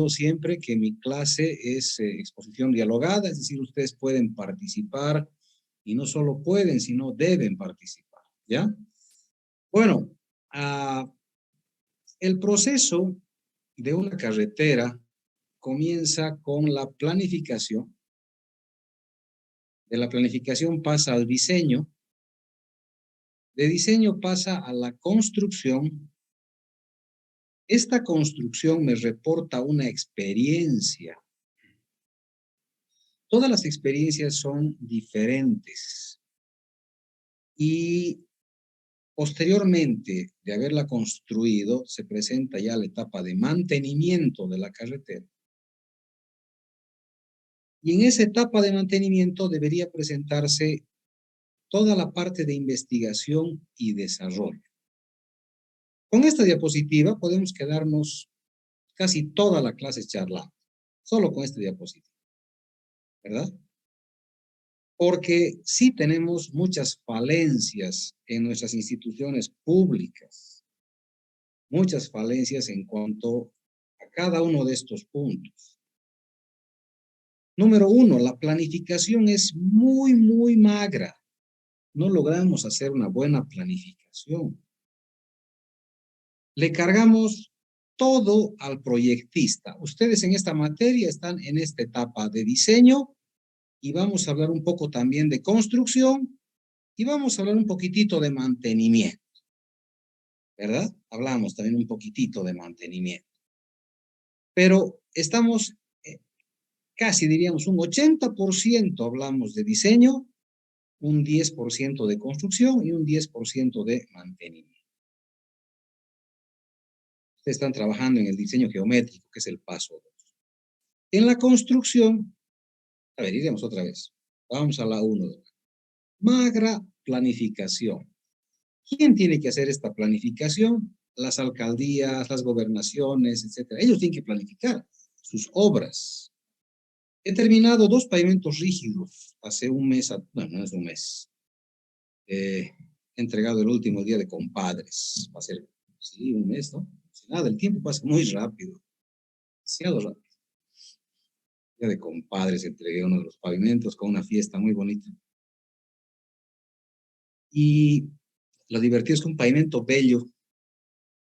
siempre que mi clase es exposición dialogada, es decir, ustedes pueden participar y no solo pueden, sino deben participar, ¿ya? Bueno, el proceso de una carretera comienza con la planificación. De la planificación pasa al diseño. De diseño pasa a la construcción. Esta construcción me reporta una experiencia. Todas las experiencias son diferentes. Y posteriormente de haberla construido, se presenta ya la etapa de mantenimiento de la carretera. Y en esa etapa de mantenimiento debería presentarse toda la parte de investigación y desarrollo. Con esta diapositiva podemos quedarnos casi toda la clase charlando, solo con esta diapositiva, ¿verdad? Porque sí tenemos muchas falencias en nuestras instituciones públicas, muchas falencias en cuanto a cada uno de estos puntos. Número uno, la planificación es muy magra. No logramos hacer una buena planificación. Le cargamos todo al proyectista. Ustedes en esta materia están en esta etapa de diseño y vamos a hablar un poco también de construcción y vamos a hablar un poquitito de mantenimiento, ¿verdad? Hablamos también un poquitito de mantenimiento. Pero estamos casi diríamos un 80% hablamos de diseño, un 10% de construcción y un 10% de mantenimiento. Ustedes están trabajando en el diseño geométrico, que es el paso 2. En la construcción, a ver, iremos otra vez. Vamos a la 1. Magra planificación. ¿Quién tiene que hacer esta planificación? Las alcaldías, las gobernaciones, etcétera. Ellos tienen que planificar sus obras. He terminado 2 pavimentos rígidos hace un mes, bueno, no es un mes. He entregado el último día de compadres. Va a ser, sí, un mes, ¿no? Nada, el tiempo pasa muy rápido. Demasiado rápido. Día de compadres, entregué uno de los pavimentos con una fiesta muy bonita. Y lo divertido es que un pavimento bello,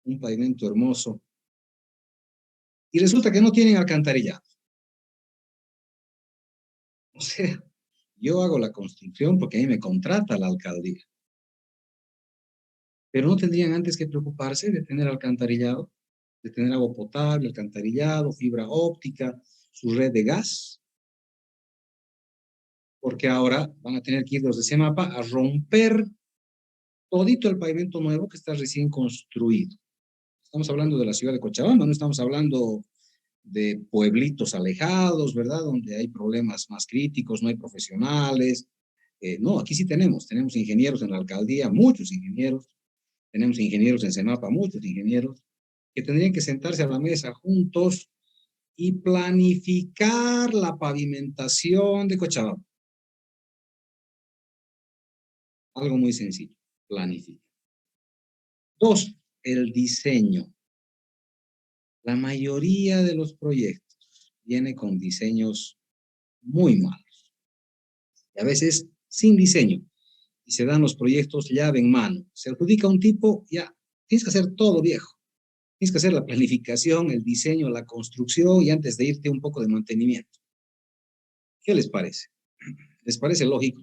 un pavimento hermoso, y resulta que no tienen alcantarillado. O sea, yo hago la construcción porque a mí me contrata la alcaldía. Pero no tendrían antes que preocuparse de tener alcantarillado, de tener agua potable, alcantarillado, fibra óptica, su red de gas. Porque ahora van a tener que ir los de CEMAPA a romper todito el pavimento nuevo que está recién construido. Estamos hablando de la ciudad de Cochabamba, no estamos hablando de pueblitos alejados, ¿verdad? Donde hay problemas más críticos, no hay profesionales. No, aquí sí tenemos ingenieros en la alcaldía, muchos ingenieros, tenemos ingenieros en CEMAPA, muchos ingenieros, que tendrían que sentarse a la mesa juntos y planificar la pavimentación de Cochabamba. Algo muy sencillo, planificar. 2, el diseño. La mayoría de los proyectos viene con diseños muy malos. Y a veces sin diseño. Y se dan los proyectos llave en mano. Se adjudica un tipo, ya, tienes que hacer todo viejo. Tienes que hacer la planificación, el diseño, la construcción y antes de irte un poco de mantenimiento. ¿Qué les parece? ¿Les parece lógico?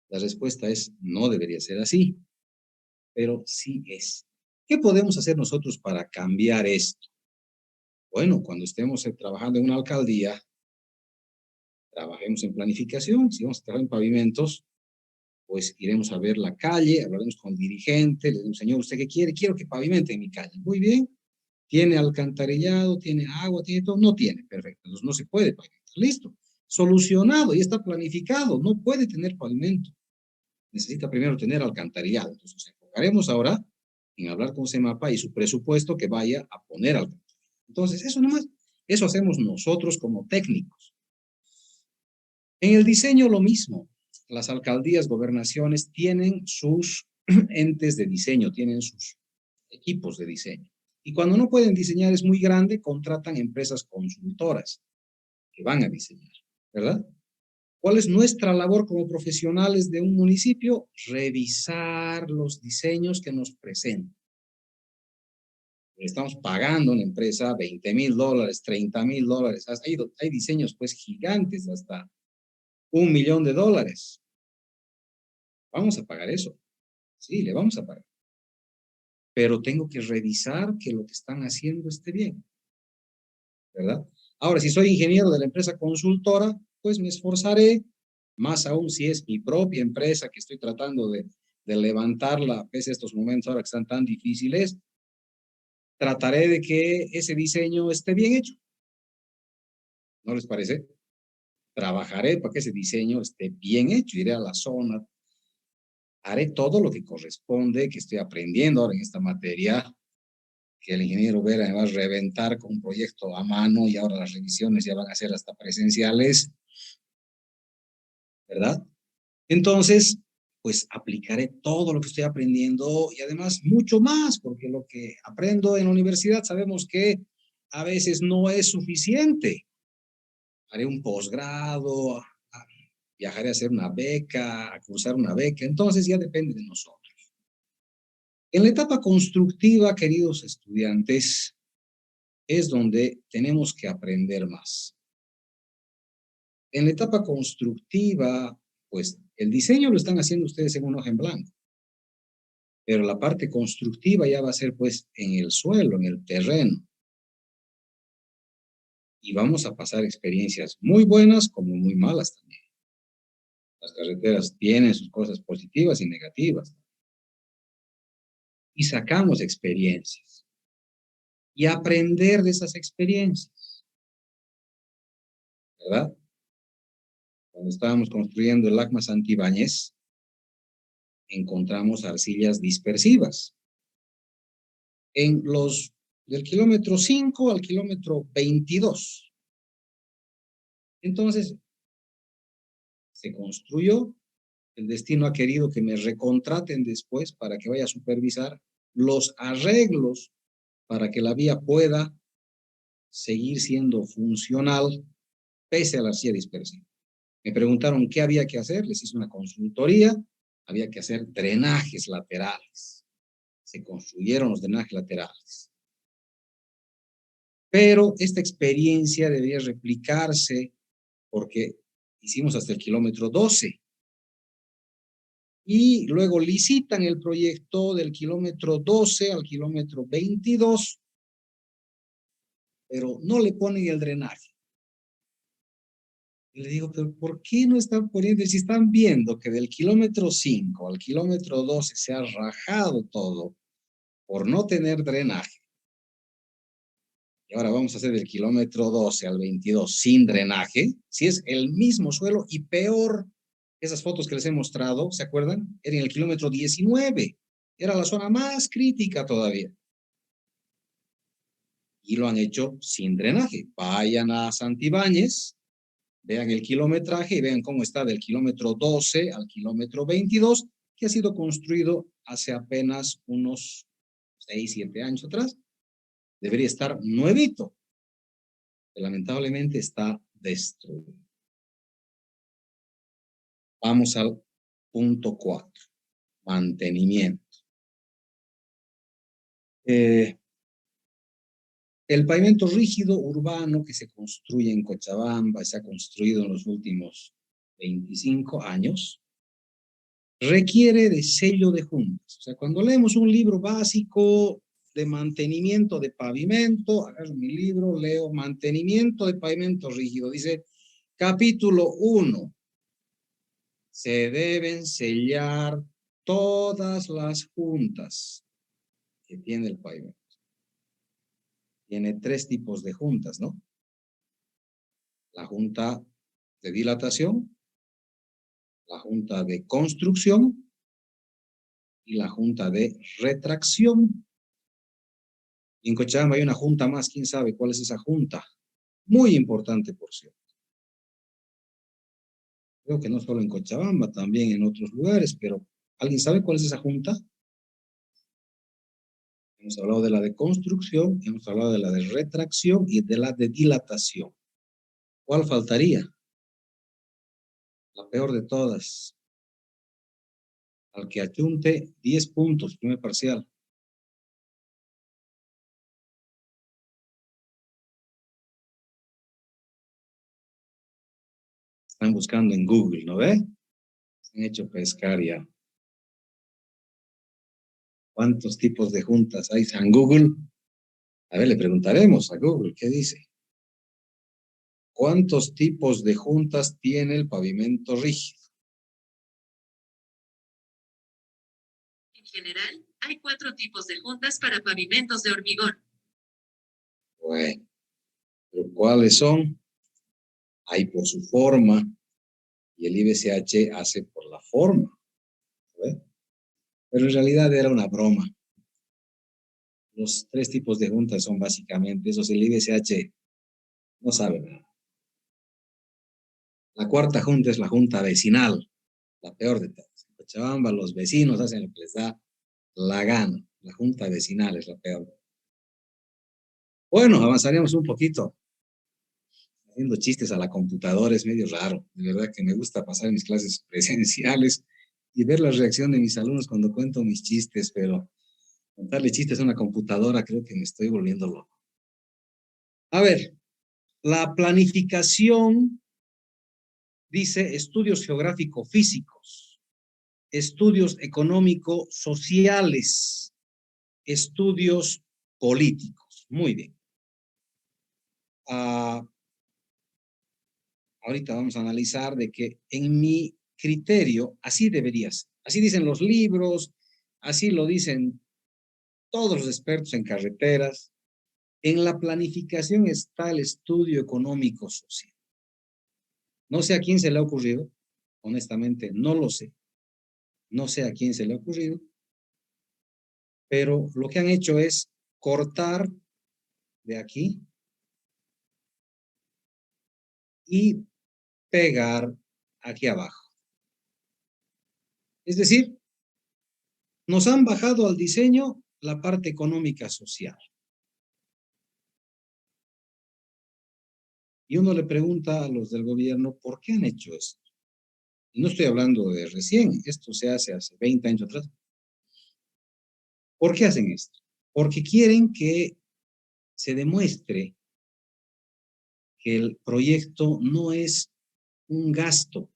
La respuesta es no debería ser así, pero sí es. ¿Qué podemos hacer nosotros para cambiar esto? Bueno, cuando estemos trabajando en una alcaldía, trabajemos en planificación. Si vamos a trabajar en pavimentos, pues iremos a ver la calle, hablaremos con el dirigente, le diremos, señor, ¿usted qué quiere? Quiero que pavimente en mi calle. Muy bien. ¿Tiene alcantarillado? ¿Tiene agua? ¿Tiene todo? No tiene. Perfecto. Entonces no se puede pavimentar. Listo. Solucionado. Ya está planificado. No puede tener pavimento. Necesita primero tener alcantarillado. Entonces nos enfocaremos ahora en hablar con CEMAPA y su presupuesto que vaya a poner alcantarillado. Entonces, eso nomás. Eso hacemos nosotros como técnicos. En el diseño lo mismo. Las alcaldías, gobernaciones tienen sus entes de diseño, tienen sus equipos de diseño. Y cuando no pueden diseñar es muy grande, contratan empresas consultoras que van a diseñar, ¿verdad? ¿Cuál es nuestra labor como profesionales de un municipio? Revisar los diseños que nos presentan. Estamos pagando a una empresa $20,000, $30,000. Hay diseños pues gigantes, hasta $1,000,000. Vamos a pagar eso. Sí, le vamos a pagar. Pero tengo que revisar que lo que están haciendo esté bien, ¿verdad? Ahora, si soy ingeniero de la empresa consultora, pues me esforzaré, más aún si es mi propia empresa que estoy tratando de levantarla, pese a estos momentos ahora que están tan difíciles, trataré de que ese diseño esté bien hecho. ¿No les parece? Trabajaré para que ese diseño esté bien hecho, iré a la zona, haré todo lo que corresponde, que estoy aprendiendo ahora en esta materia, que el ingeniero Vera me va a reventar con un proyecto a mano y ahora las revisiones ya van a ser hasta presenciales, ¿verdad? Entonces, pues aplicaré todo lo que estoy aprendiendo y además mucho más, porque lo que aprendo en la universidad sabemos que a veces no es suficiente. Haré un posgrado, viajaré a hacer una beca, a cursar una beca, entonces ya depende de nosotros. En la etapa constructiva, queridos estudiantes, es donde tenemos que aprender más. En la etapa constructiva, pues el diseño lo están haciendo ustedes en un hoja en blanco, pero la parte constructiva ya va a ser pues en el suelo, en el terreno. Y vamos a pasar experiencias muy buenas como muy malas también. Las carreteras tienen sus cosas positivas y negativas. Y sacamos experiencias. Y aprender de esas experiencias, ¿verdad? Cuando estábamos construyendo el ACMA Santibáñez, encontramos arcillas dispersivas. En los del kilómetro 5 al kilómetro 22. Entonces, se construyó, el destino ha querido que me recontraten después para que vaya a supervisar los arreglos para que la vía pueda seguir siendo funcional pese a la arcilla dispersiva. Me preguntaron qué había que hacer, les hice una consultoría, había que hacer drenajes laterales. Se construyeron los drenajes laterales. Pero esta experiencia debería replicarse porque hicimos hasta el kilómetro 12. Y luego licitan el proyecto del kilómetro 12 al kilómetro 22, pero no le ponen el drenaje. Y le digo, pero ¿por qué no están poniendo? Si están viendo que del kilómetro 5 al kilómetro 12 se ha rajado todo por no tener drenaje. Y ahora vamos a hacer del kilómetro 12 al 22 sin drenaje, si es el mismo suelo y peor. Esas fotos que les he mostrado, ¿se acuerdan? Era en el kilómetro 19. Era la zona más crítica todavía. Y lo han hecho sin drenaje. Vayan a Santibáñez, vean el kilometraje y vean cómo está del kilómetro 12 al kilómetro 22, que ha sido construido hace apenas unos 6, 7 años atrás. Debería estar nuevito. Lamentablemente está destruido. Vamos al punto 4, mantenimiento. El pavimento rígido urbano que se construye en Cochabamba, se ha construido en los últimos 25 años, requiere de sello de juntas. O sea, cuando leemos un libro básico de mantenimiento de pavimento, agarro mi libro, leo mantenimiento de pavimento rígido, dice capítulo 1, se deben sellar todas las juntas que tiene el pavimento. Tiene 3 tipos de juntas, ¿no? La junta de dilatación, la junta de construcción y la junta de retracción. Y en Cochabamba hay una junta más, ¿quién sabe cuál es esa junta? Muy importante, por cierto. Creo que no solo en Cochabamba, también en otros lugares, pero ¿alguien sabe cuál es esa junta? Hemos hablado de la de construcción, hemos hablado de la de retracción y de la de dilatación. ¿Cuál faltaría? La peor de todas. Al que achunte 10 puntos, primer parcial. Están buscando en Google, ¿no ve? Se han hecho pescar ya. ¿Cuántos tipos de juntas hay en Google? A ver, le preguntaremos a Google, ¿qué dice? ¿Cuántos tipos de juntas tiene el pavimento rígido? En general, hay 4 tipos de juntas para pavimentos de hormigón. Bueno, ¿pero cuáles son? Hay por su forma y el IBCH hace por la forma. ¿Ve? Pero en realidad era una broma. Los 3 tipos de juntas son básicamente esos. El IBCH no sabe nada. La cuarta junta es la junta vecinal, la peor de todas. En Cochabamba los vecinos hacen lo que les da la gana. La junta vecinal es la peor. Bueno, avanzaríamos un poquito. Haciendo chistes a la computadora es medio raro. De verdad que me gusta pasar mis clases presenciales y ver la reacción de mis alumnos cuando cuento mis chistes, pero contarle chistes a una computadora creo que me estoy volviendo loco. A ver, la planificación dice estudios geográfico-físicos, estudios económico-sociales, estudios políticos. Muy bien. Ahorita vamos a analizar de que en mi criterio así debería ser. Así dicen los libros, así lo dicen todos los expertos en carreteras. En la planificación está el estudio económico social. No sé a quién se le ha ocurrido, honestamente no lo sé. No sé a quién se le ha ocurrido, pero lo que han hecho es cortar de aquí y pegar aquí abajo. Es decir, nos han bajado al diseño la parte económica social. Y uno le pregunta a los del gobierno, ¿por qué han hecho esto? Y no estoy hablando de recién, esto se hace 20 años atrás. ¿Por qué hacen esto? Porque quieren que se demuestre que el proyecto no es un gasto,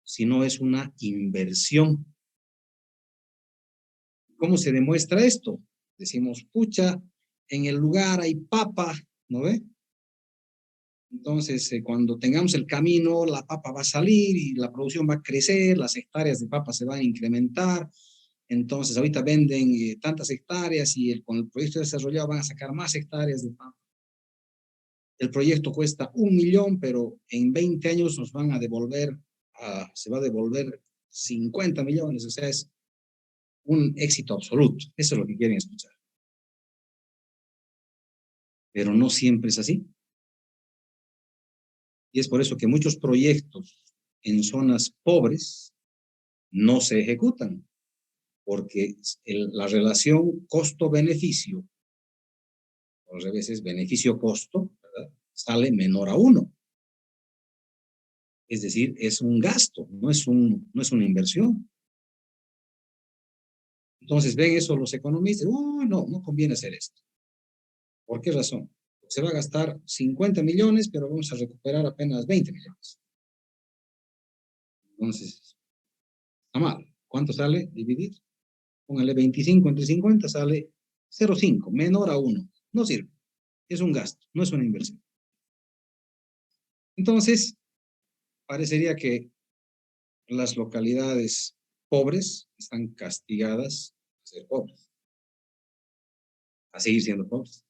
sino es una inversión. ¿Cómo se demuestra esto? Decimos, pucha, en el lugar hay papa, ¿no ve? Entonces, cuando tengamos el camino, la papa va a salir y la producción va a crecer, las hectáreas de papa se van a incrementar. Entonces, ahorita venden tantas hectáreas y con el proyecto desarrollado van a sacar más hectáreas de papa. El proyecto cuesta 1.000.000, pero en 20 años nos van a devolver, se va a devolver 50 millones. O sea, es un éxito absoluto. Eso es lo que quieren escuchar. Pero no siempre es así. Y es por eso que muchos proyectos en zonas pobres no se ejecutan, porque la relación costo-beneficio, o a veces beneficio-costo, sale menor a 1. Es decir, es un gasto, no es una inversión. Entonces ven eso los economistas, no conviene hacer esto. ¿Por qué razón? Se va a gastar 50 millones, pero vamos a recuperar apenas 20 millones. Entonces, está mal. ¿Cuánto sale? Dividir. Póngale 25 entre 50, sale 0,5, menor a 1. No sirve. Es un gasto, no es una inversión. Entonces, parecería que las localidades pobres están castigadas a ser pobres, a seguir siendo pobres.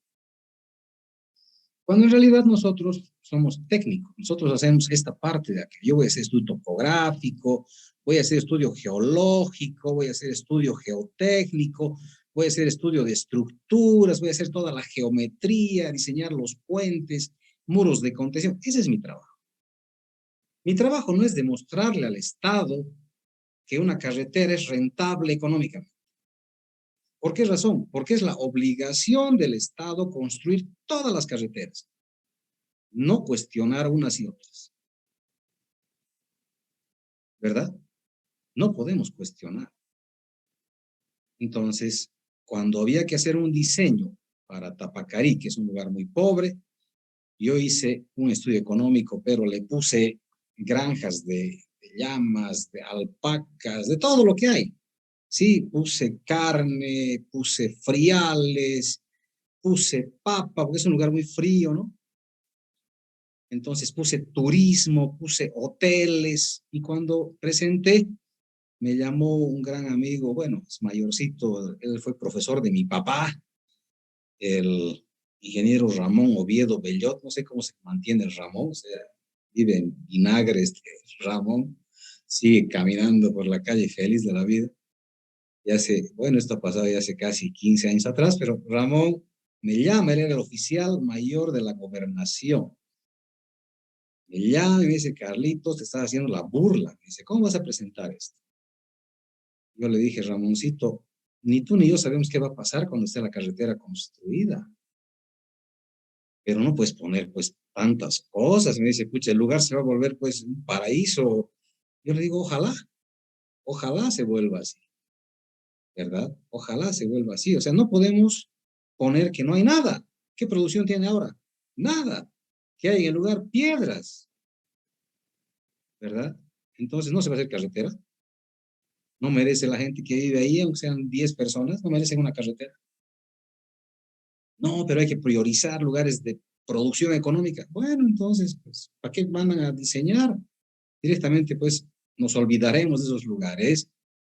Cuando en realidad nosotros somos técnicos, nosotros hacemos esta parte de aquí. Yo voy a hacer estudio topográfico, voy a hacer estudio geológico, voy a hacer estudio geotécnico, voy a hacer estudio de estructuras, voy a hacer toda la geometría, diseñar los puentes, muros de contención. Ese es mi trabajo. Mi trabajo no es demostrarle al Estado que una carretera es rentable económicamente. ¿Por qué razón? Porque es la obligación del Estado construir todas las carreteras, no cuestionar unas y otras, ¿verdad? No podemos cuestionar. Entonces, cuando había que hacer un diseño para Tapacarí, que es un lugar muy pobre, yo hice un estudio económico, pero le puse granjas de llamas, de alpacas, de todo lo que hay. Sí, puse carne, puse friales, puse papa, porque es un lugar muy frío, ¿no? Entonces puse turismo, puse hoteles, y cuando presenté, me llamó un gran amigo, bueno, es mayorcito, él fue profesor de mi papá, el ingeniero Ramón Oviedo Bellot, no sé cómo se mantiene el Ramón, o sea, vive en vinagre este Ramón, sigue caminando por la calle feliz de la vida. Ya hace, bueno, esto ha pasado ya hace casi 15 años atrás, pero Ramón me llama, él era el oficial mayor de la gobernación. Me llama y me dice, Carlitos, te estás haciendo la burla. Me dice, ¿cómo vas a presentar esto? Yo le dije, Ramoncito, ni tú ni yo sabemos qué va a pasar cuando esté la carretera construida. Pero no puedes poner pues tantas cosas. Me dice, pucha, el lugar se va a volver pues un paraíso. Yo le digo, ojalá se vuelva así, ¿verdad? Ojalá se vuelva así. O sea, no podemos poner que no hay nada. ¿Qué producción tiene ahora? Nada. ¿Qué hay en el lugar? Piedras, ¿verdad? Entonces no se va a hacer carretera. No merece la gente que vive ahí, aunque sean 10 personas, no merecen una carretera. No, pero hay que priorizar lugares de producción económica. Bueno, entonces, pues, ¿para qué mandan a diseñar? Directamente, pues, nos olvidaremos de esos lugares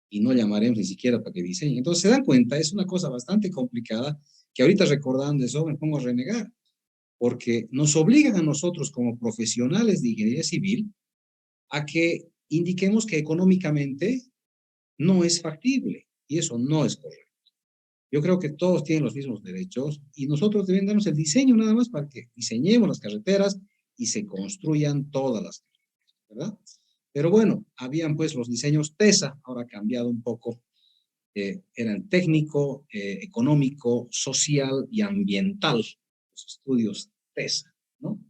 y no llamaremos ni siquiera para que diseñen. Entonces, se dan cuenta, es una cosa bastante complicada que ahorita recordando eso me pongo a renegar, porque nos obligan a nosotros como profesionales de ingeniería civil a que indiquemos que económicamente no es factible y eso no es correcto. Yo creo que todos tienen los mismos derechos y nosotros debemos darnos el diseño nada más para que diseñemos las carreteras y se construyan todas las carreteras, ¿verdad? Pero bueno, habían pues los diseños TESA, ahora ha cambiado un poco, eran técnico, económico, social y ambiental, los estudios TESA, ¿no?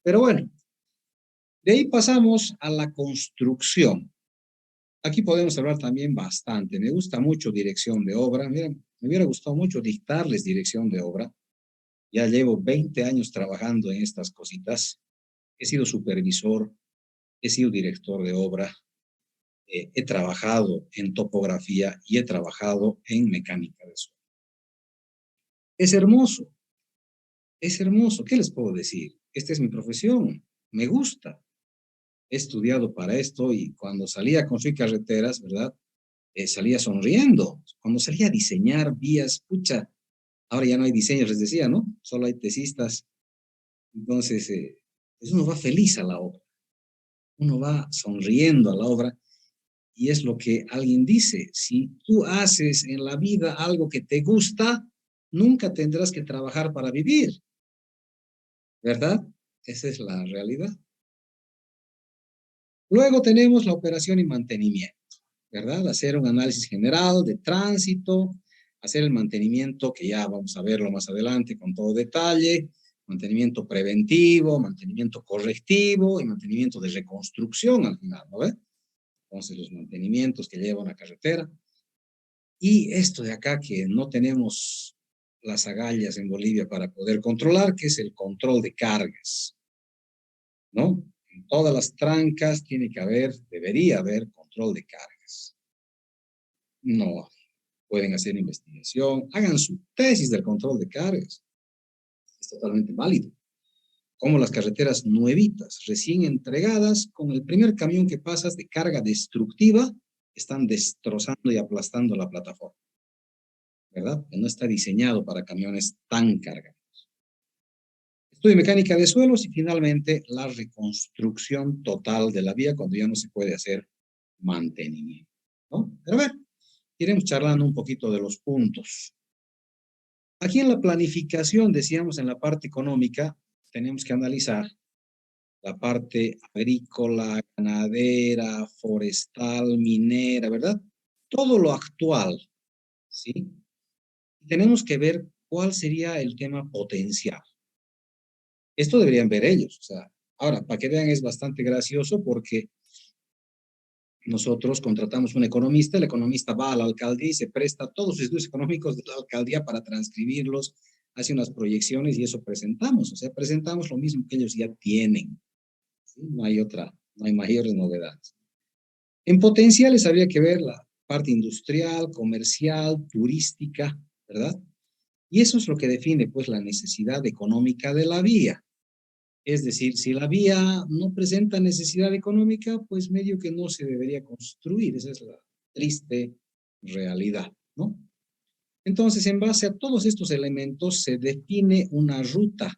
Pero bueno, de ahí pasamos a la construcción. Aquí podemos hablar también bastante. Me gusta mucho dirección de obra. Miren, me hubiera gustado mucho dictarles dirección de obra. Ya llevo 20 años trabajando en estas cositas. He sido supervisor, he sido director de obra, he trabajado en topografía y he trabajado en mecánica de suelo. Es hermoso, es hermoso. ¿Qué les puedo decir? Esta es mi profesión, me gusta. He estudiado para esto y cuando salía a construir carreteras, ¿verdad? Salía sonriendo. Cuando salía a diseñar vías, pucha, ahora ya no hay diseños, les decía, ¿no? Solo hay tesistas. Entonces, pues uno va feliz a la obra, uno va sonriendo a la obra y es lo que alguien dice, si tú haces en la vida algo que te gusta, nunca tendrás que trabajar para vivir, ¿verdad? Esa es la realidad. Luego tenemos la operación y mantenimiento, ¿verdad? Hacer un análisis general de tránsito, hacer el mantenimiento, que ya vamos a verlo más adelante con todo detalle, mantenimiento preventivo, mantenimiento correctivo y mantenimiento de reconstrucción al final, ¿no ve? Entonces, los mantenimientos que lleva una carretera. Y esto de acá que no tenemos las agallas en Bolivia para poder controlar, que es el control de cargas, ¿no? En todas las trancas tiene que haber, debería haber control de cargas. No pueden hacer investigación, hagan su tesis del control de cargas. Es totalmente válido. Como las carreteras nuevitas, recién entregadas, con el primer camión que pasas de carga destructiva, están destrozando y aplastando la plataforma, ¿verdad? Que no está diseñado para camiones tan cargados. Estudio mecánica de suelos y finalmente la reconstrucción total de la vía cuando ya no se puede hacer mantenimiento, ¿no? Pero a ver, iremos charlando un poquito de los puntos. Aquí en la planificación, decíamos en la parte económica, tenemos que analizar la parte agrícola, ganadera, forestal, minera, ¿verdad? Todo lo actual, ¿sí? Tenemos que ver cuál sería el tema potencial. Esto deberían ver ellos. O sea, ahora, para que vean, es bastante gracioso porque nosotros contratamos un economista, el economista va a la alcaldía y se presta todos los estudios económicos de la alcaldía para transcribirlos, hace unas proyecciones y eso presentamos. O sea, presentamos lo mismo que ellos ya tienen. ¿Sí? No hay mayores novedades. En potenciales habría que ver la parte industrial, comercial, turística, ¿verdad? Y eso es lo que define, pues, la necesidad económica de la vía. Es decir, si la vía no presenta necesidad económica, pues medio que no se debería construir. Esa es la triste realidad, ¿no? Entonces, en base a todos estos elementos, se define una ruta.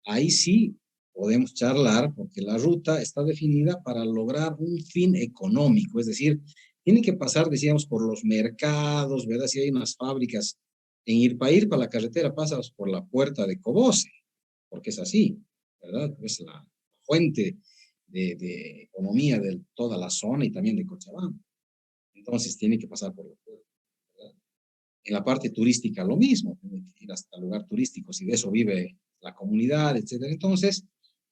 Ahí sí podemos charlar, porque la ruta está definida para lograr un fin económico, es decir, tiene que pasar, decíamos, por los mercados, ¿verdad? Si hay unas fábricas, en ir para la carretera pasas por la puerta de Cobose, porque es así, ¿verdad? Es la fuente de economía de toda la zona y también de Cochabamba. Entonces tiene que pasar por la puerta, ¿verdad? En la parte turística lo mismo, tiene que ir hasta el lugar turístico, si de eso vive la comunidad, etcétera. Entonces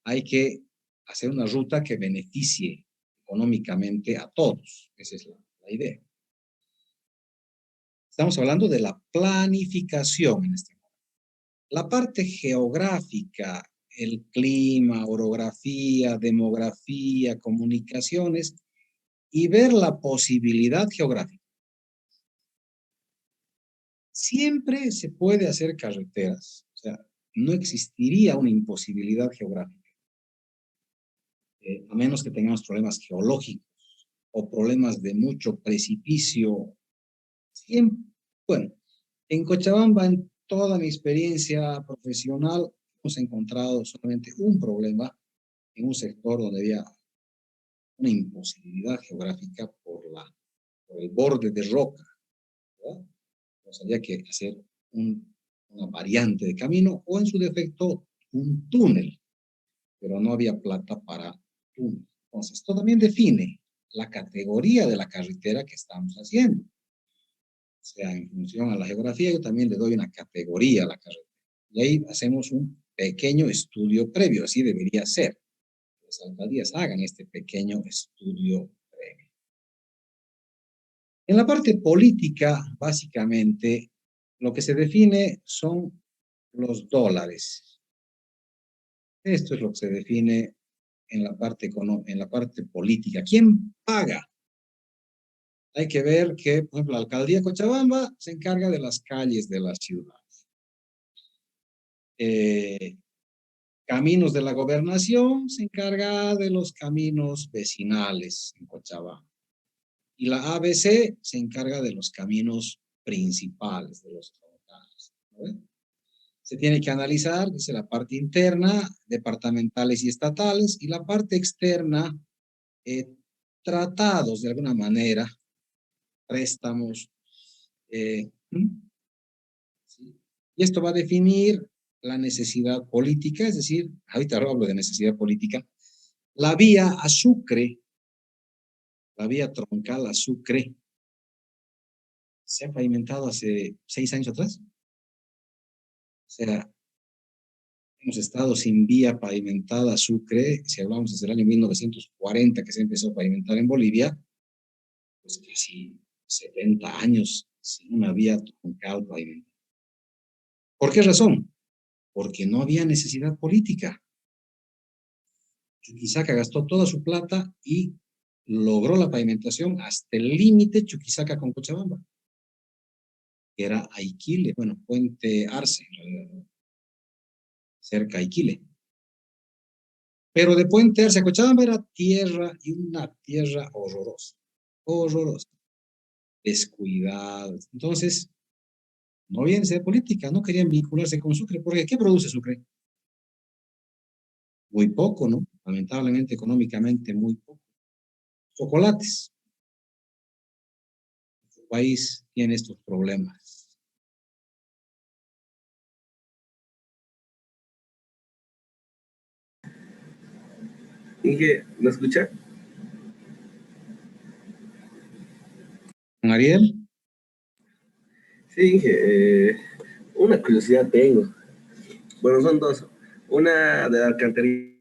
hay que hacer una ruta que beneficie económicamente a todos. Esa es la idea. Estamos hablando de la planificación en este momento. La parte geográfica, el clima, orografía, demografía, comunicaciones, y ver la posibilidad geográfica. Siempre se puede hacer carreteras, o sea, no existiría una imposibilidad geográfica, a menos que tengamos problemas geológicos o problemas de mucho precipicio. Siempre, bueno, en Cochabamba, en toda mi experiencia profesional, hemos encontrado solamente un problema en un sector donde había una imposibilidad geográfica por el borde de roca, ¿verdad? Entonces había que hacer una variante de camino o en su defecto un túnel, pero no había plata para túnel. Entonces, esto también define la categoría de la carretera que estamos haciendo. O sea, en función a la geografía, yo también le doy una categoría a la carretera. Y ahí hacemos un pequeño estudio previo, así debería ser. Las alcaldías hagan este pequeño estudio previo. En la parte política, básicamente, lo que se define son los dólares. Esto es lo que se define en la parte política. ¿Quién paga? Hay que ver que, por ejemplo, la alcaldía de Cochabamba se encarga de las calles de la ciudad. Caminos de la Gobernación se encarga de los caminos vecinales en Cochabamba. Y la ABC se encarga de los caminos principales, de los troncales, ¿no? Se tiene que analizar, dice, la parte interna, departamentales y estatales, y la parte externa, tratados de alguna manera, préstamos. ¿Sí? Y esto va a definir la necesidad política, es decir, ahorita hablo de necesidad política, la vía a Sucre, la vía troncal a Sucre, se ha pavimentado hace 6 años atrás. O sea, hemos estado sin vía pavimentada a Sucre, si hablamos desde el año 1940 que se empezó a pavimentar en Bolivia, pues casi 70 años sin una vía troncal pavimentada. ¿Por qué razón? Porque no había necesidad política. Chuquisaca gastó toda su plata y logró la pavimentación hasta el límite Chuquisaca con Cochabamba, que era Aiquile, bueno, Puente Arce, en realidad, cerca a Aiquile. Pero de Puente Arce a Cochabamba era tierra y una tierra horrorosa, horrorosa, descuidada. Entonces, no había necesidad política, no querían vincularse con Sucre, porque ¿qué produce Sucre? Muy poco, ¿no? Lamentablemente, económicamente, muy poco. Chocolates. El país tiene estos problemas. Inge, ¿me escucha? Ariel, Sí, Inge, una curiosidad tengo. Bueno, son dos. Una de la alcantarilla